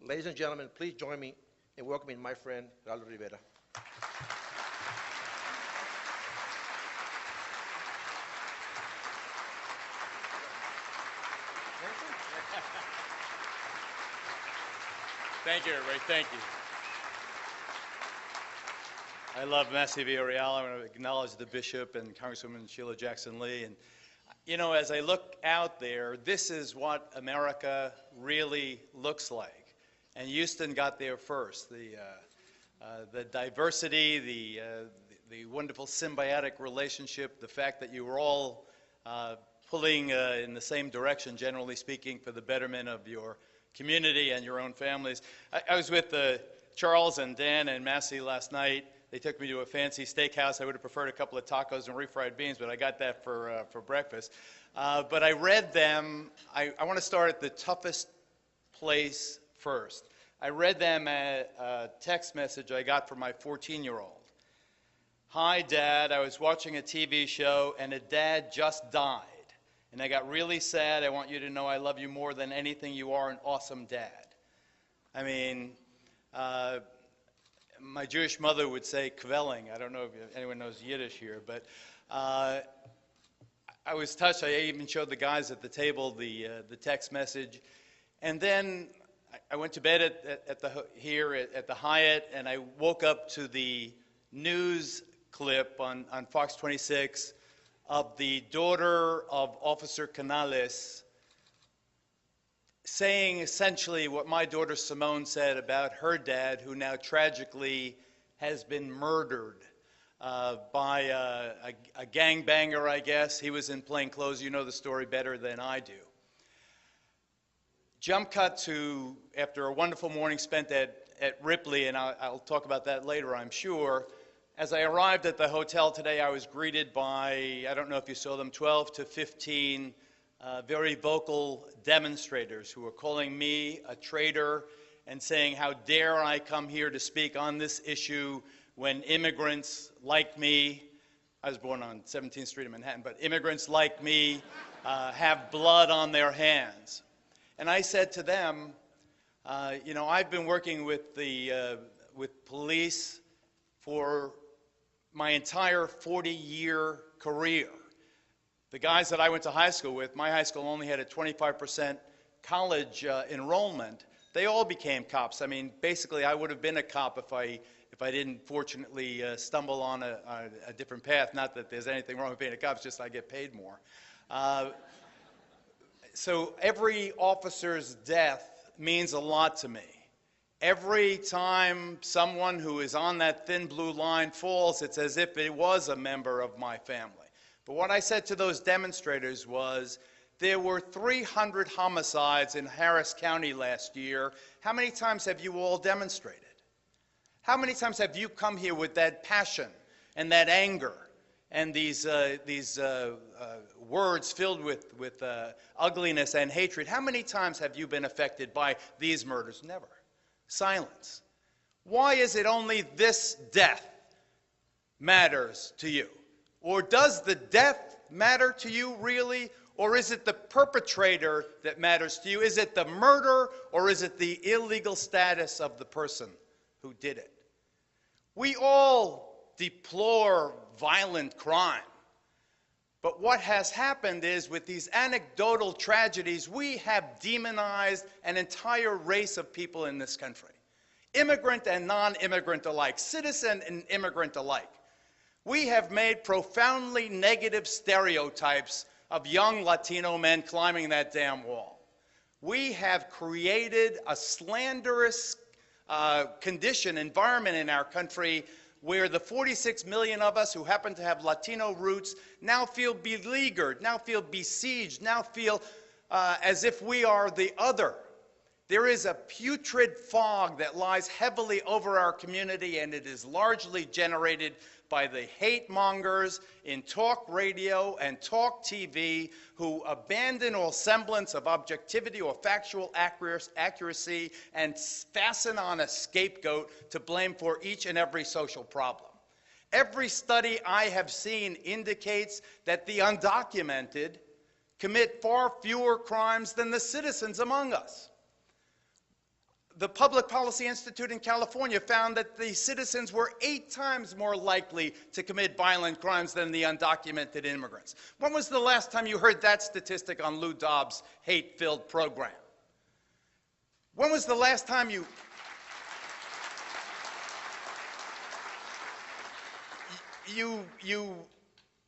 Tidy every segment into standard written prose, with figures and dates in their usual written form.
Ladies and gentlemen, please join me in welcoming my friend, Geraldo Rivera. Thank you, everybody. Thank you. I love Massey Villarreal. I want to acknowledge the bishop and Congresswoman Sheila Jackson Lee. And, you know, as I look out there, this is what America really looks like. And Houston got there first. The diversity, the wonderful symbiotic relationship, the fact that you were all pulling in the same direction, generally speaking, for the betterment of your community and your own families. I was with Charles and Dan and Massey last night. They took me to a fancy steakhouse. I would have preferred a couple of tacos and refried beans, but I got that for breakfast. But I read them. I want to start at the toughest place first. I read them a text message I got from my 14-year-old. Hi, Dad. I was watching a TV show, and a dad just died. And I got really sad. I want you to know I love you more than anything. You are an awesome dad. I mean, my Jewish mother would say kvelling. I don't know if anyone knows Yiddish here, but I was touched. I even showed the guys at the table the text message. And then I went to bed at the Hyatt, and I woke up to the news clip on Fox 26 of the daughter of Officer Canales saying essentially what my daughter Simone said about her dad, who now tragically has been murdered by a gangbanger, I guess. He was in plain clothes. You know the story better than I do. Jump cut to, after a wonderful morning spent at Ripley, and I'll talk about that later, I'm sure. As I arrived at the hotel today, I was greeted by, I don't know if you saw them, 12 to 15 very vocal demonstrators who were calling me a traitor and saying, how dare I come here to speak on this issue when immigrants like me, I was born on 17th Street in Manhattan, but immigrants like me have blood on their hands. And I said to them, you know, I've been working with police for my entire 40-year career. The guys that I went to high school with, my high school only had a 25% college enrollment. They all became cops. I mean, basically, I would have been a cop if I didn't fortunately stumble on a different path. Not that there's anything wrong with being a cop, it's just I get paid more. So every officer's death means a lot to me. Every time someone who is on that thin blue line falls, it's as if it was a member of my family. But what I said to those demonstrators was, there were 300 homicides in Harris County last year. How many times have you all demonstrated? How many times have you come here with that passion and that anger and these words filled with ugliness and hatred? How many times have you been affected by these murders? Never. Silence. Why is it only this death matters to you? Or does the death matter to you really? Or is it the perpetrator that matters to you? Is it the murder, or is it the illegal status of the person who did it? We all deplore violent crime. But what has happened is, with these anecdotal tragedies, we have demonized an entire race of people in this country. Immigrant and non-immigrant alike, citizen and immigrant alike. We have made profoundly negative stereotypes of young Latino men climbing that damn wall. We have created a slanderous environment in our country where the 46 million of us who happen to have Latino roots now feel beleaguered, now feel besieged, now feel as if we are the other. There is a putrid fog that lies heavily over our community, and it is largely generated by the hate mongers in talk radio and talk TV who abandon all semblance of objectivity or factual accuracy and fasten on a scapegoat to blame for each and every social problem. Every study I have seen indicates that the undocumented commit far fewer crimes than the citizens among us. The Public Policy Institute in California found that the citizens were 8 times more likely to commit violent crimes than the undocumented immigrants. When was the last time you heard that statistic on Lou Dobbs' hate-filled program? When was the last time you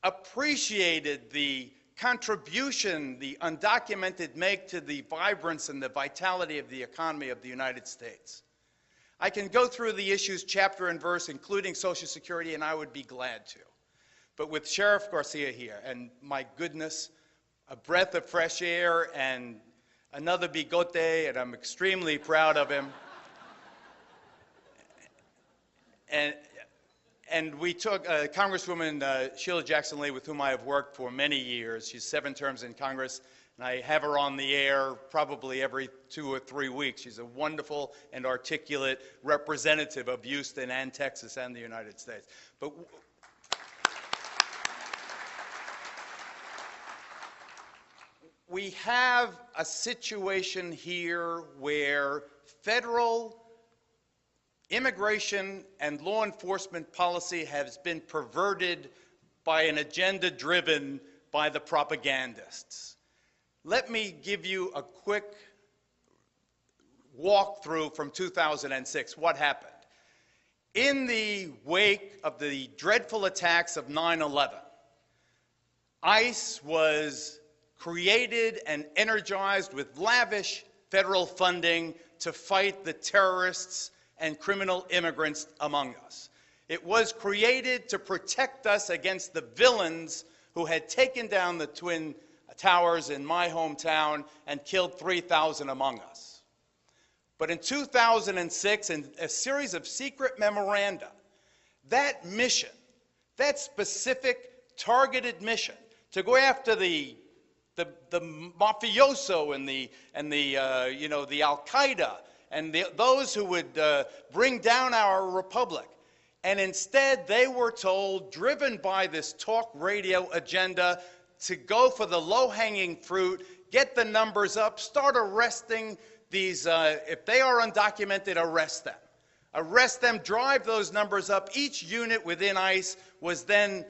appreciated the contribution the undocumented make to the vibrance and the vitality of the economy of the United States? I can go through the issues chapter and verse, including Social Security, and I would be glad to. But with Sheriff Garcia here, and my goodness, a breath of fresh air and another bigote, and I'm extremely proud of him. And we took Congresswoman Sheila Jackson Lee, with whom I have worked for many years. She's 7 terms in Congress, and I have her on the air probably every 2 or 3 weeks. She's a wonderful and articulate representative of Houston and Texas and the United States. But we have a situation here where federal immigration and law enforcement policy has been perverted by an agenda driven by the propagandists. Let me give you a quick walkthrough from 2006. What happened? In the wake of the dreadful attacks of 9/11, ICE was created and energized with lavish federal funding to fight the terrorists and criminal immigrants among us. It was created to protect us against the villains who had taken down the Twin Towers in my hometown and killed 3,000 among us. But in 2006, in a series of secret memoranda, that mission, that specific targeted mission to go after the mafioso and the Al-Qaeda and those who would bring down our republic. And instead, they were told, driven by this talk radio agenda, to go for the low-hanging fruit, get the numbers up, start arresting these, if they are undocumented, arrest them. Arrest them, drive those numbers up. Each unit within ICE was then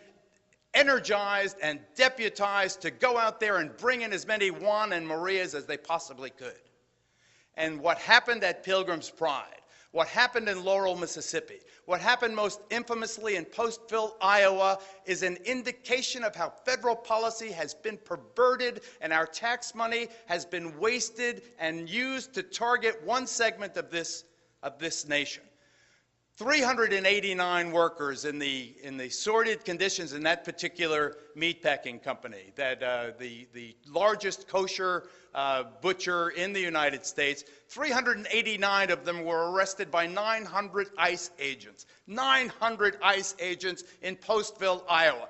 energized and deputized to go out there and bring in as many Juan and Marias as they possibly could. And what happened at Pilgrim's Pride, what happened in Laurel, Mississippi, what happened most infamously in Postville, Iowa, is an indication of how federal policy has been perverted and our tax money has been wasted and used to target one segment of this nation. 389 workers in the sordid conditions in that particular meatpacking company, that the largest kosher butcher in the United States. 389 of them were arrested by 900 ICE agents. 900 ICE agents in Postville, Iowa,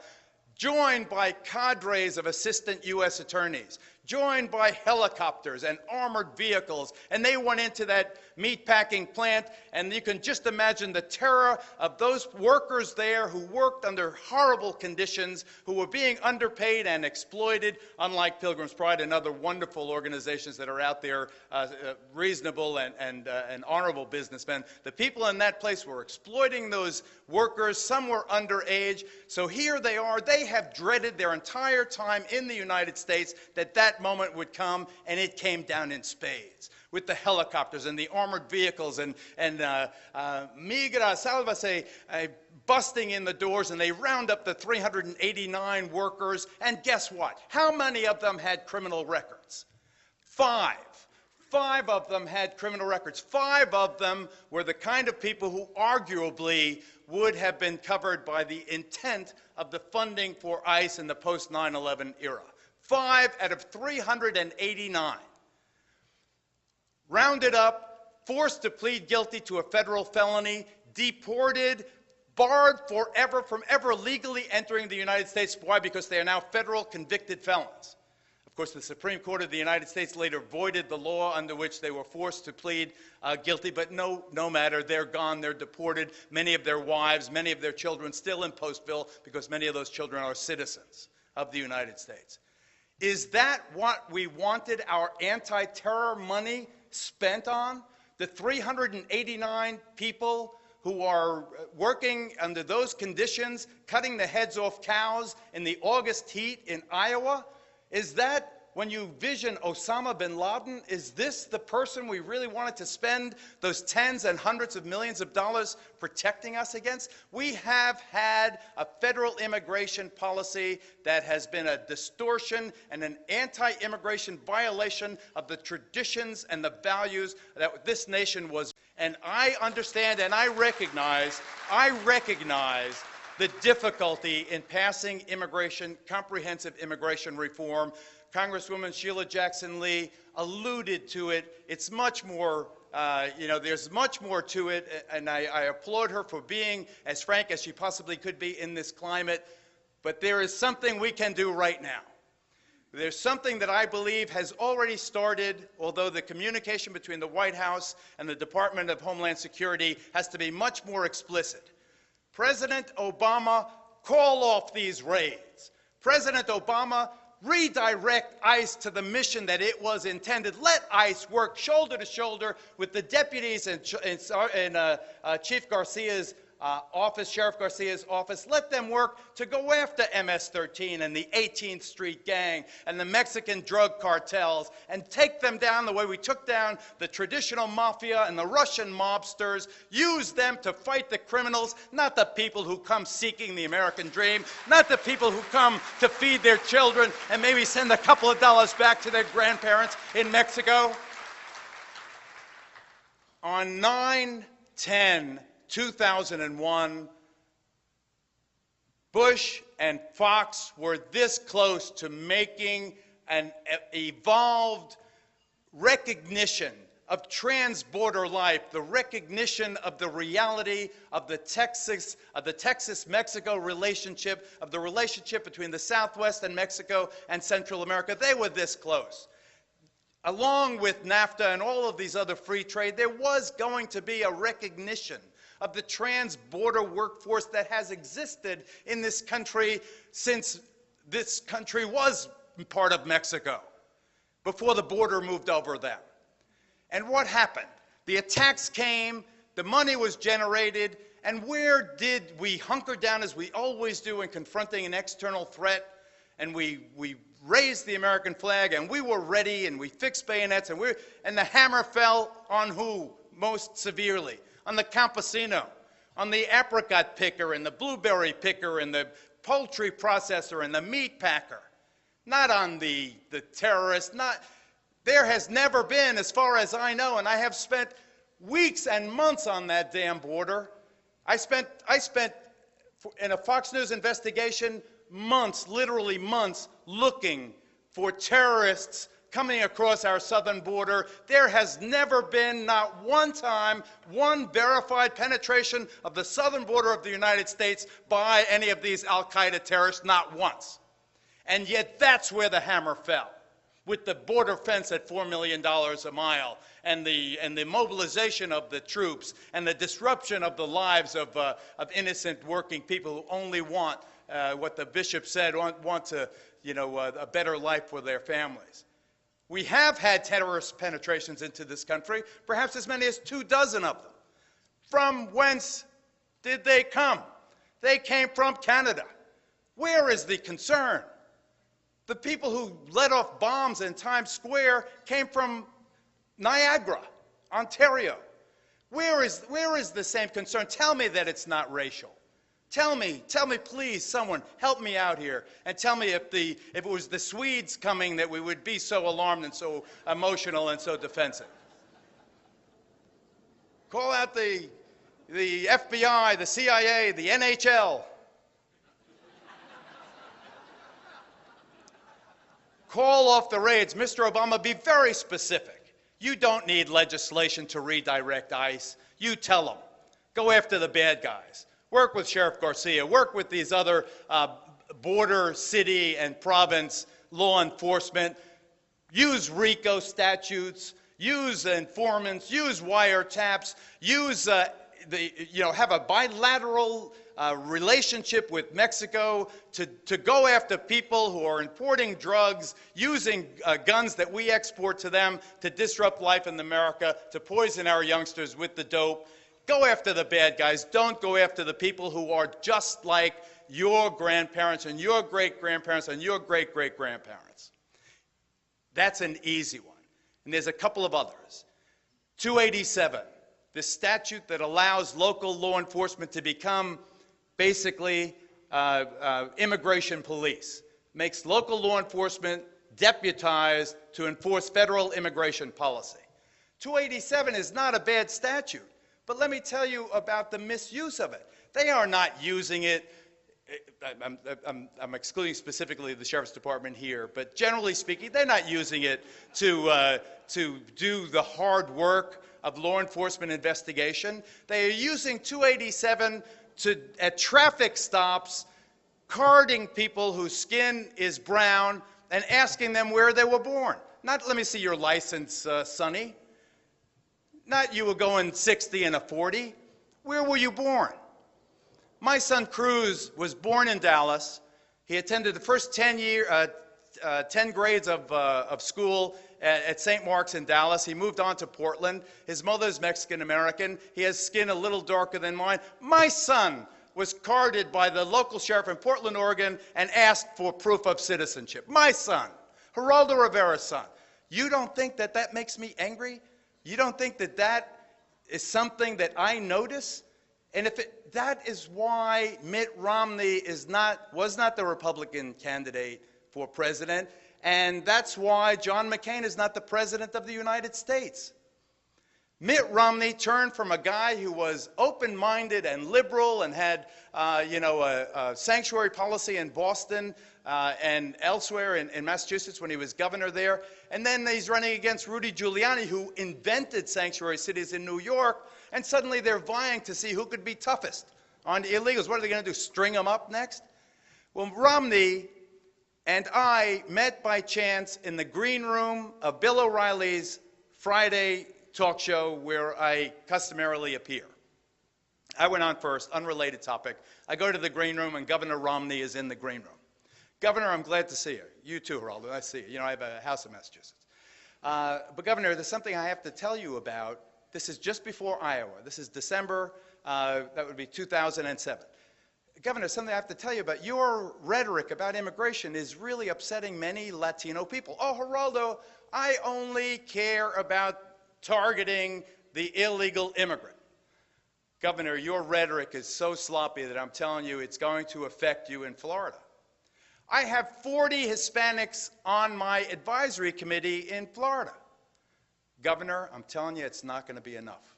joined by cadres of assistant U.S. attorneys, joined by helicopters and armored vehicles, and they went into that meatpacking plant, and you can just imagine the terror of those workers there who worked under horrible conditions, who were being underpaid and exploited, unlike Pilgrim's Pride and other wonderful organizations that are out there, reasonable and honorable businessmen. The people in that place were exploiting those workers. Some were underage. So here they are. They have dreaded their entire time in the United States that that moment would come, and it came down in spades with the helicopters and the armored vehicles and Migra, Sálvase, busting in the doors, and they round up the 389 workers, and guess what? How many of them had criminal records? 5. 5 of them had criminal records. 5 of them were the kind of people who arguably would have been covered by the intent of the funding for ICE in the post-9/11 era. 5 out of 389. Rounded up, forced to plead guilty to a federal felony, deported, barred forever from ever legally entering the United States. Why? Because they are now federal convicted felons. Of course, the Supreme Court of the United States later voided the law under which they were forced to plead guilty, but no matter, they're gone, they're deported. Many of their wives, many of their children still in Postville, because many of those children are citizens of the United States. Is that what we wanted our anti-terror money spent on? the 389 people who are working under those conditions, cutting the heads off cows in the August heat in Iowa? Is that, when you vision Osama bin Laden, is this the person we really wanted to spend those tens and hundreds of millions of dollars protecting us against? We have had a federal immigration policy that has been a distortion and an anti-immigration violation of the traditions and the values that this nation was. And I understand and I recognize the difficulty in passing comprehensive immigration reform. Congresswoman Sheila Jackson Lee alluded to it. It's much more, there's much more to it, and I applaud her for being as frank as she possibly could be in this climate. But there is something we can do right now. There's something that I believe has already started, although the communication between the White House and the Department of Homeland Security has to be much more explicit. President Obama, call off these raids. President Obama, redirect ICE to the mission that it was intended. Let ICE work shoulder to shoulder with the deputies in Chief Garcia's office, Sheriff Garcia's office. Let them work to go after MS-13 and the 18th Street Gang and the Mexican drug cartels and take them down the way we took down the traditional mafia and the Russian mobsters. Use them to fight the criminals, not the people who come seeking the American dream, not the people who come to feed their children and maybe send a couple of dollars back to their grandparents in Mexico. On 9/10/2001, Bush and Fox were this close to making an evolved recognition of trans-border life, the recognition of the reality of the Texas-Mexico relationship, of the relationship between the Southwest and Mexico and Central America. They were this close. Along with NAFTA and all of these other free trade, there was going to be a recognition of the trans-border workforce that has existed in this country since this country was part of Mexico, before the border moved over them. And what happened? The attacks came, the money was generated, and where did we hunker down, as we always do in confronting an external threat? And we raised the American flag, and we were ready, and we fixed bayonets, and the hammer fell on who most severely? On the campesino, on the apricot picker, and the blueberry picker, and the poultry processor, and the meat packer. Not on the terrorist. There has never been, as far as I know, and I have spent weeks and months on that damn border. I spent in a Fox News investigation months, literally months, looking for terrorists coming across our southern border. There has never been, not one time, one verified penetration of the southern border of the United States by any of these al-Qaeda terrorists, not once. And yet that's where the hammer fell, with the border fence at $4 million a mile, and the mobilization of the troops, and the disruption of the lives of innocent working people who only want what the bishop said, want to, a better life for their families. We have had terrorist penetrations into this country, perhaps as many as 24 of them. From whence did they come? They came from Canada. Where is the concern? The people who let off bombs in Times Square came from Niagara, Ontario. Where is the same concern? Tell me that it's not racial. Tell me, please, someone, help me out here, and tell me if it was the Swedes coming that we would be so alarmed and so emotional and so defensive. Call out the FBI, the CIA, the NHL. Call off the raids. Mr. Obama, be very specific. You don't need legislation to redirect ICE. You tell them. Go after the bad guys. Work with Sheriff Garcia. Work with these other border, city, and province law enforcement. Use RICO statutes. Use informants. Use wiretaps. Use have a bilateral relationship with Mexico to go after people who are importing drugs, using guns that we export to them to disrupt life in America, to poison our youngsters with the dope. Go after the bad guys. Don't go after the people who are just like your grandparents and your great-grandparents and your great-great-grandparents. That's an easy one. And there's a couple of others. 287, the statute that allows local law enforcement to become basically immigration police, makes local law enforcement deputized to enforce federal immigration policy. 287 is not a bad statute, but let me tell you about the misuse of it. They are not using it. I'm excluding specifically the Sheriff's Department here, but generally speaking, they're not using it to do the hard work of law enforcement investigation. They are using 287 at traffic stops, carding people whose skin is brown and asking them where they were born. Not, let me see your license, Sonny. Not you were going 60 and a 40. Where were you born? My son Cruz was born in Dallas. He attended the first 10 grades of school at St. Mark's in Dallas. He moved on to Portland. His mother's Mexican-American. He has skin a little darker than mine. My son was carded by the local sheriff in Portland, Oregon, and asked for proof of citizenship. My son, Geraldo Rivera's son. You don't think that that makes me angry? You don't think that that is something that I notice? And that is why Mitt Romney was not the Republican candidate for president, and that's why John McCain is not the president of the United States. Mitt Romney turned from a guy who was open-minded and liberal and had, a sanctuary policy in Boston and elsewhere in Massachusetts when he was governor there, and then he's running against Rudy Giuliani, who invented sanctuary cities in New York, and suddenly they're vying to see who could be toughest on illegals. What are they going to do, string them up next? Well, Romney and I met by chance in the green room of Bill O'Reilly's Friday talk show where I customarily appear. I went on first, unrelated topic. I go to the green room and Governor Romney is in the green room. Governor, I'm glad to see you. You too, Geraldo, I see you. You know, I have a house in Massachusetts. But Governor, there's something I have to tell you about. This is just before Iowa. This is December, that would be 2007. Governor, something I have to tell you about. Your rhetoric about immigration is really upsetting many Latino people. Oh, Geraldo, I only care about targeting the illegal immigrant. Governor, your rhetoric is so sloppy that I'm telling you it's going to affect you in Florida. I have 40 Hispanics on my advisory committee in Florida. Governor, I'm telling you it's not going to be enough.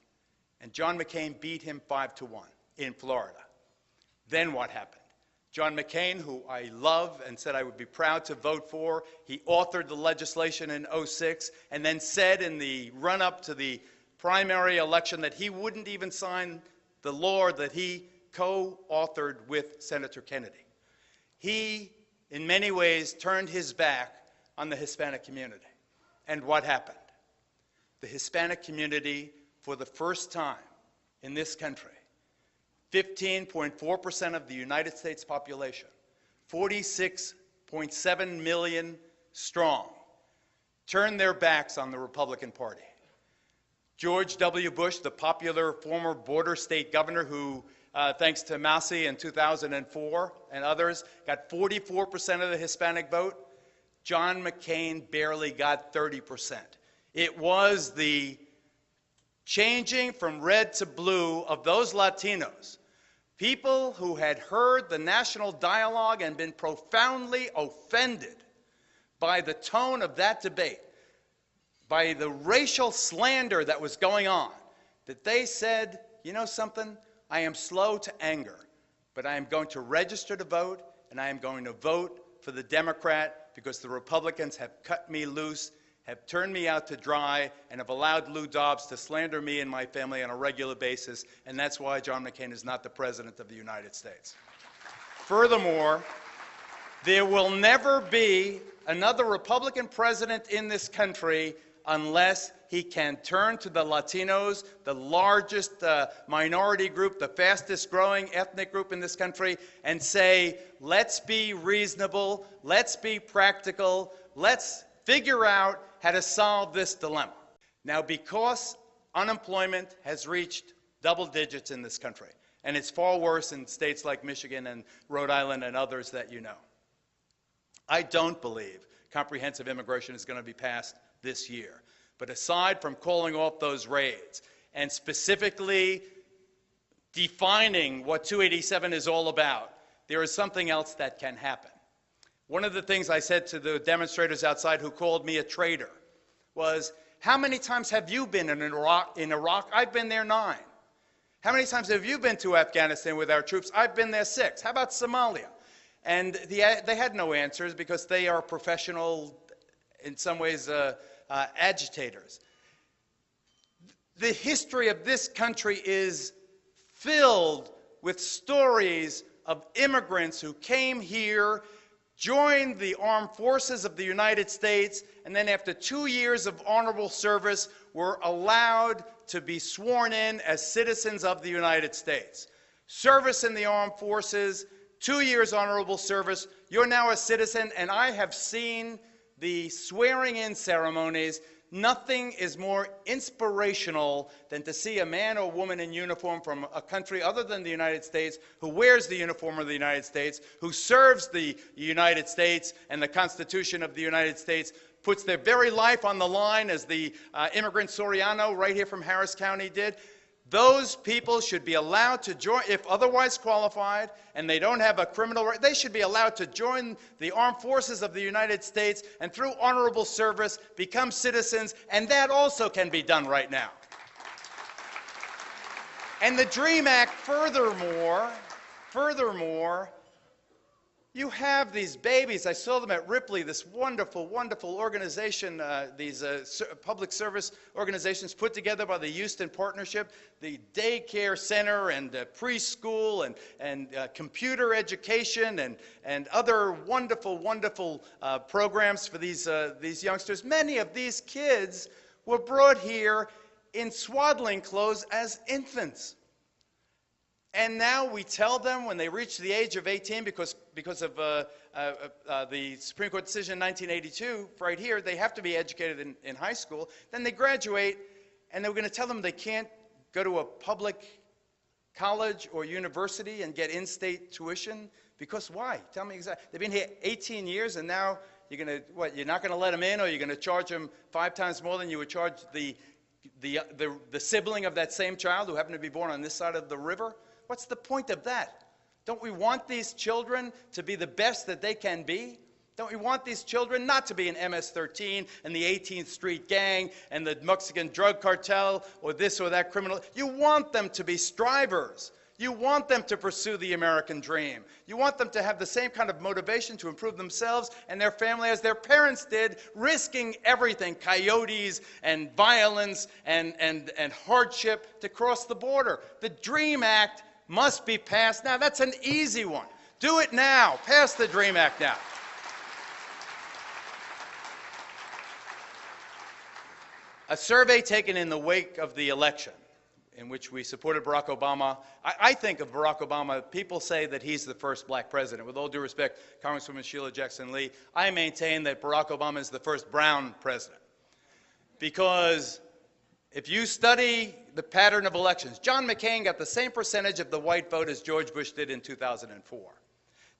And John McCain beat him 5-1 in Florida. Then what happened? John McCain, who I love and said I would be proud to vote for, he authored the legislation in '06 and then said in the run-up to the primary election that he wouldn't even sign the law that he co-authored with Senator Kennedy. He, in many ways, turned his back on the Hispanic community. And what happened? The Hispanic community, for the first time in this country, 15.4% of the United States population, 46.7 million strong, turned their backs on the Republican Party. George W. Bush, the popular former border state governor who, thanks to Massey in 2004 and others, got 44% of the Hispanic vote. John McCain barely got 30%. It was the changing from red to blue of those Latinos, people who had heard the national dialogue and been profoundly offended by the tone of that debate, by the racial slander that was going on, that they said, you know something, I am slow to anger, but I am going to register to vote, and I am going to vote for the Democrat because the Republicans have cut me loose, have turned me out to dry, and have allowed Lou Dobbs to slander me and my family on a regular basis, and that's why John McCain is not the President of the United States. Furthermore, there will never be another Republican president in this country unless he can turn to the Latinos, the largest minority group, the fastest growing ethnic group in this country, and say, let's be reasonable, let's be practical, let's figure out how to solve this dilemma. Now, because unemployment has reached double digits in this country, and it's far worse in states like Michigan and Rhode Island and others that you know, I don't believe comprehensive immigration is going to be passed this year. But aside from calling off those raids and specifically defining what 287 is all about, there is something else that can happen. One of the things I said to the demonstrators outside who called me a traitor was, how many times have you been in Iraq? I've been there 9. How many times have you been to Afghanistan with our troops? I've been there 6. How about Somalia? And they had no answers because they are professional, in some ways, agitators. The history of this country is filled with stories of immigrants who came here, joined the armed forces of the United States, and then after 2 years of honorable service were allowed to be sworn in as citizens of the United States. Service in the armed forces, 2 years honorable service, you're now a citizen, and I have seen the swearing-in ceremonies. Nothing is more inspirational than to see a man or woman in uniform from a country other than the United States, who wears the uniform of the United States, who serves the United States and the Constitution of the United States, puts their very life on the line, as the immigrant Soriano right here from Harris County did. Those people should be allowed to join, if otherwise qualified, and they don't have a criminal record, they should be allowed to join the armed forces of the United States and through honorable service become citizens, and that also can be done right now. And the DREAM Act, furthermore, you have these babies. I saw them at Ripley, this wonderful, wonderful organization, these public service organizations put together by the Houston Partnership, the daycare center and preschool and computer education and other wonderful, wonderful programs for these youngsters. Many of these kids were brought here in swaddling clothes as infants. And now we tell them when they reach the age of 18, because of the Supreme Court decision in 1982, right here, they have to be educated in high school. Then they graduate, and we're going to tell them they can't go to a public college or university and get in-state tuition. Because why? Tell me exactly. They've been here 18 years, and now you're going to, what, you're not going to let them in, or you're going to charge them 5 times more than you would charge the sibling of that same child who happened to be born on this side of the river? What's the point of that? Don't we want these children to be the best that they can be? Don't we want these children not to be in MS-13 and the 18th Street Gang and the Mexican drug cartel or this or that criminal? You want them to be strivers. You want them to pursue the American dream. You want them to have the same kind of motivation to improve themselves and their family as their parents did, risking everything, coyotes and violence and hardship to cross the border. The DREAM Act must be passed now. That's an easy one. Do it now. Pass the DREAM Act now. A survey taken in the wake of the election, in which we supported Barack Obama, I think of Barack Obama, people say that he's the first black president. With all due respect, Congresswoman Sheila Jackson-Lee, I maintain that Barack Obama is the first brown president. Because if you study the pattern of elections, John McCain got the same percentage of the white vote as George Bush did in 2004.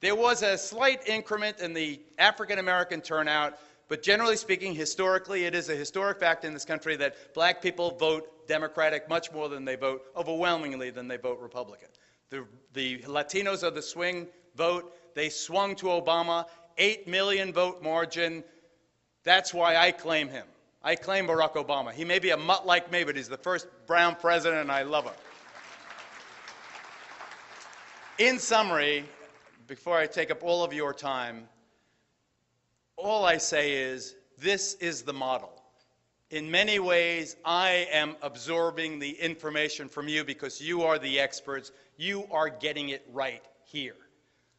There was a slight increment in the African-American turnout, but generally speaking, historically, it is a historic fact in this country that black people vote Democratic much more than they vote, overwhelmingly than they vote Republican. The Latinos are the swing vote. They swung to Obama, 8 million vote margin. That's why I claim him. I claim Barack Obama. He may be a mutt like me, but he's the first brown president, and I love him. In summary, before I take up all of your time, all I say is this is the model. In many ways, I am absorbing the information from you because you are the experts. You are getting it right here.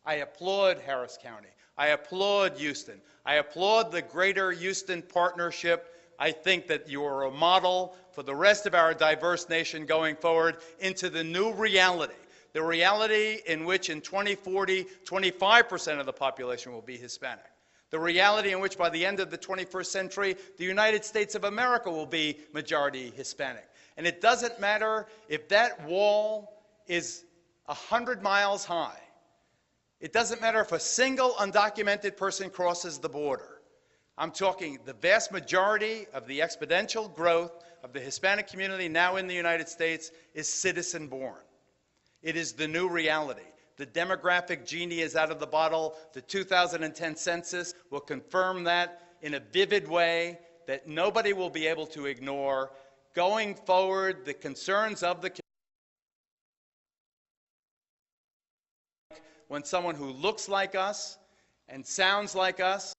I applaud Harris County. I applaud Houston. I applaud the Greater Houston Partnership I think that you are a model for the rest of our diverse nation going forward into the new reality. The reality in which in 2040, 25% of the population will be Hispanic. The reality in which by the end of the 21st century, the United States of America will be majority Hispanic. And it doesn't matter if that wall is 100 miles high. It doesn't matter if a single undocumented person crosses the border. I'm talking the vast majority of the exponential growth of the Hispanic community now in the United States is citizen-born. It is the new reality. The demographic genie is out of the bottle. The 2010 census will confirm that in a vivid way that nobody will be able to ignore. Going forward, the concerns of the community, when someone who looks like us and sounds like us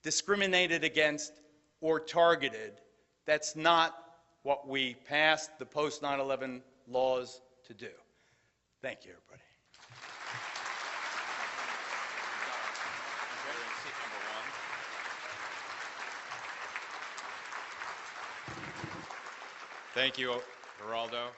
discriminated against or targeted, that's not what we passed the post 9/11 laws to do. Thank you, everybody. Thank you, Geraldo.